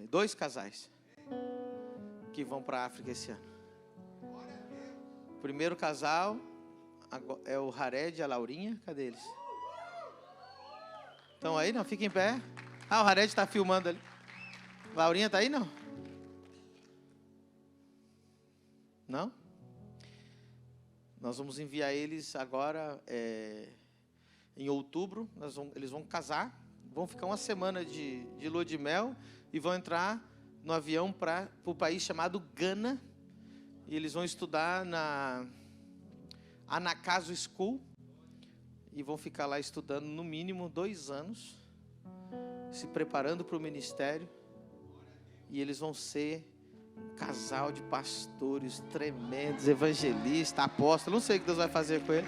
dois casais que vão para a África esse ano. O primeiro casal é o Jared e a Laurinha. Cadê eles? Estão aí? Não? Fica em pé. O Jared está filmando ali. Laurinha está aí, não? Não? Nós vamos enviar eles agora, em outubro. Eles vão casar, vão ficar uma semana de lua de mel e vão entrar no avião para o país chamado Gana. E eles vão estudar na Anakazo School. E vão ficar lá estudando no mínimo 2 anos, se preparando para o ministério. E eles vão ser um casal de pastores tremendos, evangelistas, apóstolos. Não sei o que Deus vai fazer com ele.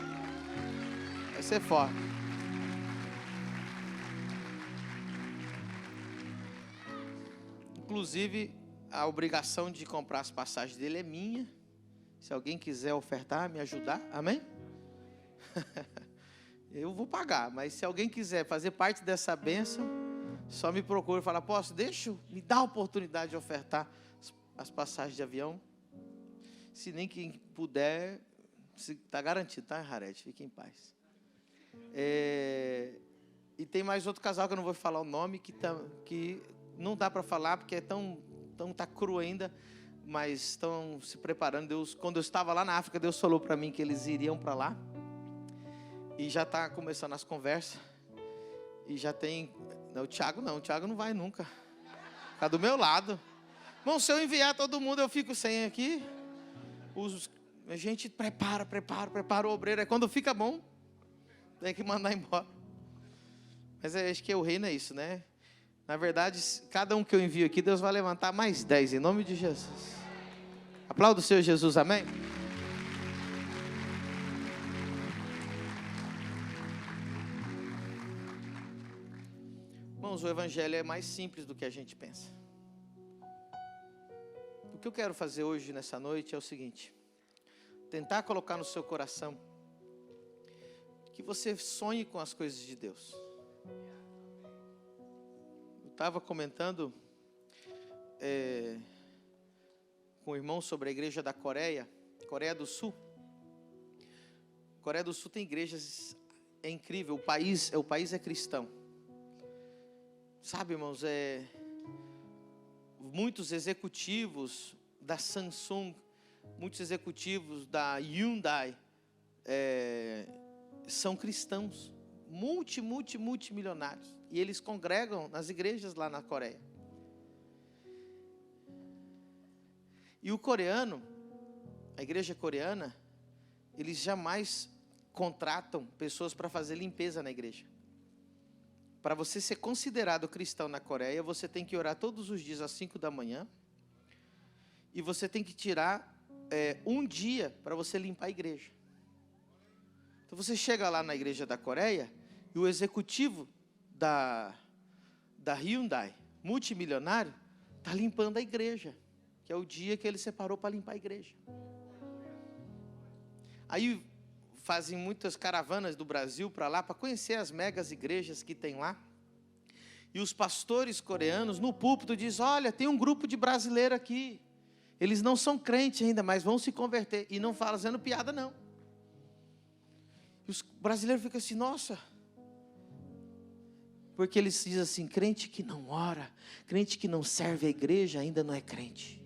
Vai ser forte. Inclusive, a obrigação de comprar as passagens dele é minha. Se alguém quiser ofertar, me ajudar, amém? Eu vou pagar, mas se alguém quiser fazer parte dessa bênção, só me procura e fala: apóstolo, me dá a oportunidade de ofertar as passagens de avião. Se nem quem puder, está garantido, tá, Harete? Fique em paz. E tem mais outro casal que eu não vou falar o nome, que não dá para falar porque tá cru ainda, mas estão se preparando. Quando eu estava lá na África, Deus falou para mim que eles iriam para lá. E já está começando as conversas. E já tem... Não, o Thiago não vai nunca. Fica do meu lado. Bom, se eu enviar todo mundo, eu fico sem aqui. A gente prepara o obreiro. Aí quando fica bom, tem que mandar embora. Mas acho que o reino é isso, né? Na verdade, cada um que eu envio aqui, Deus vai levantar mais 10, em nome de Jesus. Aplauda o Senhor Jesus, amém? Irmãos, o evangelho é mais simples do que a gente pensa. O que eu quero fazer hoje, nessa noite, é o seguinte: tentar colocar no seu coração que você sonhe com as coisas de Deus. Eu estava comentando com o irmão sobre a igreja da Coreia do Sul. Coreia do Sul tem igrejas, é incrível, o país é cristão. Sabe, irmãos, muitos executivos da Samsung, muitos executivos da Hyundai são cristãos, multimilionários, e eles congregam nas igrejas lá na Coreia. E o coreano, a igreja coreana, eles jamais contratam pessoas para fazer limpeza na igreja. Para você ser considerado cristão na Coreia, você tem que orar todos os dias às 5 da manhã. E você tem que tirar um dia para você limpar a igreja. Então você chega lá na igreja da Coreia e o executivo da Hyundai, multimilionário, está limpando a igreja. Que é o dia que ele separou para limpar a igreja. Aí fazem muitas caravanas do Brasil para lá, para conhecer as megas igrejas que tem lá. E os pastores coreanos no púlpito dizem: olha, tem um grupo de brasileiros aqui. Eles não são crentes ainda, mas vão se converter. E não fazendo piada, não. E os brasileiros ficam assim: nossa. Porque eles dizem assim: crente que não ora, crente que não serve a igreja, ainda não é crente.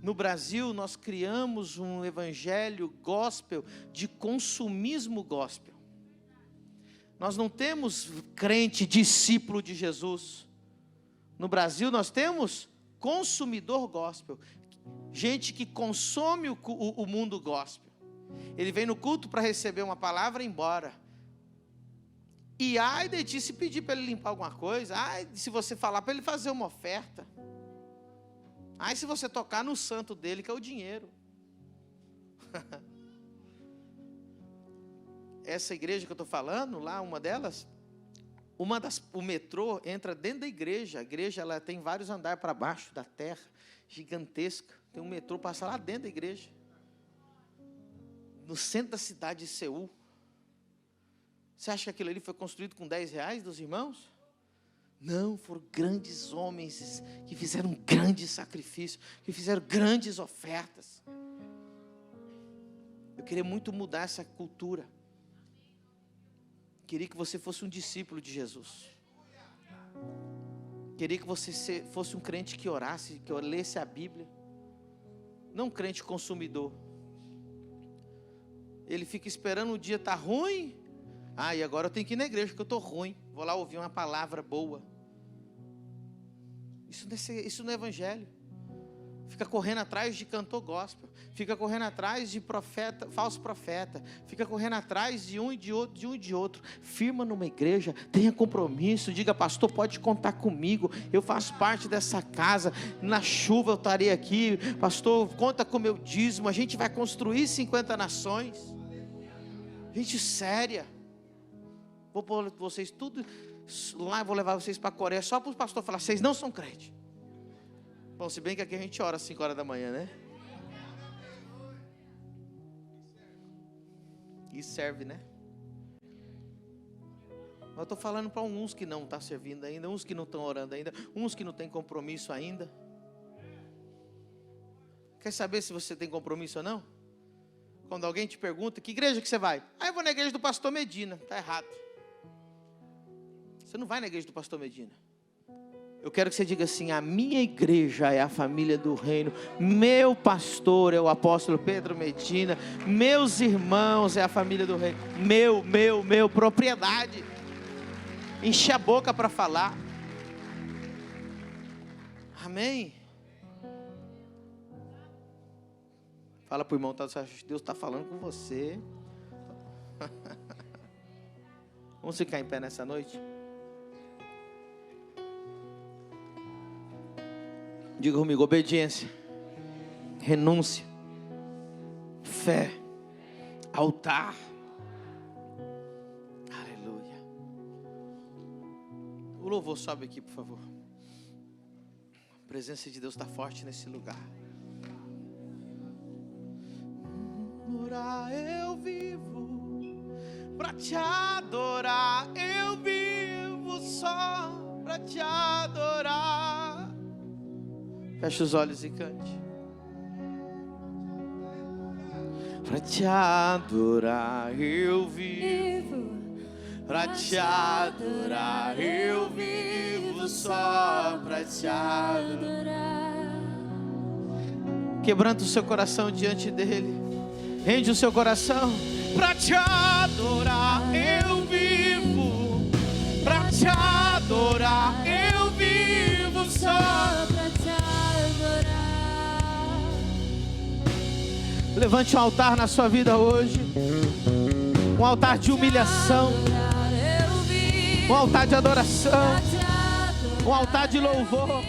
No Brasil, nós criamos um evangelho gospel de consumismo gospel. Nós não temos crente, discípulo de Jesus. No Brasil, nós temos consumidor gospel. Gente que consome o mundo gospel. Ele vem no culto para receber uma palavra e ir embora. E ai de ti se pedir para ele limpar alguma coisa. Ai se você falar para ele fazer uma oferta. Ai se você tocar no santo dele, que é o dinheiro. Essa igreja que eu estou falando, lá uma delas, o metrô entra dentro da igreja. A igreja ela tem vários andares para baixo da terra, gigantesca. Tem um metrô, passa lá dentro da igreja. no centro da cidade de Seul. Você acha que aquilo ali foi construído com 10 reais dos irmãos? Não, foram grandes homens que fizeram grandes sacrifícios, que fizeram grandes ofertas. Eu queria muito mudar essa cultura. Queria que você fosse um discípulo de Jesus. Queria que você fosse um crente que orasse, que lesse a Bíblia. Não um crente consumidor. Ele fica esperando o dia estar ruim. E agora eu tenho que ir na igreja porque eu estou ruim. Vou lá ouvir uma palavra boa. Isso não é evangelho. Fica correndo atrás de cantor gospel. Fica correndo atrás de profeta, falso profeta. Fica correndo atrás de um e de outro, de um e de outro. Firma numa igreja, tenha compromisso. Diga, pastor, pode contar comigo. Eu faço parte dessa casa. Na chuva eu estarei aqui. Pastor, conta com o meu dízimo. A gente vai construir 50 nações. Gente séria. Vou pôr vocês tudo lá, vou levar vocês para a Coreia só para o pastor falar, vocês não são crentes. Bom, se bem que aqui a gente ora às 5 horas da manhã, né? E serve, né? Eu estou falando para uns que não estão servindo ainda, uns que não estão orando ainda, uns que não têm compromisso ainda. Quer saber se você tem compromisso ou não? Quando alguém te pergunta, que igreja que você vai? Eu vou na igreja do pastor Medina. Está errado. Você não vai na igreja do pastor Medina. Eu quero que você diga assim, a minha igreja é a família do reino, meu pastor é o apóstolo Pedro Medina, meus irmãos é a família do reino, meu, propriedade. Enche a boca para falar. Amém? Fala para o irmão, Deus está falando com você. Vamos ficar em pé nessa noite? Diga comigo, obediência, renúncia, fé, altar. Aleluia. O louvor sobe aqui, por favor. A presença de Deus está forte nesse lugar. Orar eu vivo, pra te adorar eu vivo só pra te adorar. Feche os olhos e cante. Pra te adorar eu vivo, pra te adorar eu vivo só pra te adorar. Quebranta o seu coração diante dele. Rende o seu coração. Pra te adorar eu vivo, pra te adorar eu vivo só pra te adorar. Levante um altar na sua vida hoje. Um altar de humilhação, um altar de adoração, um altar de louvor.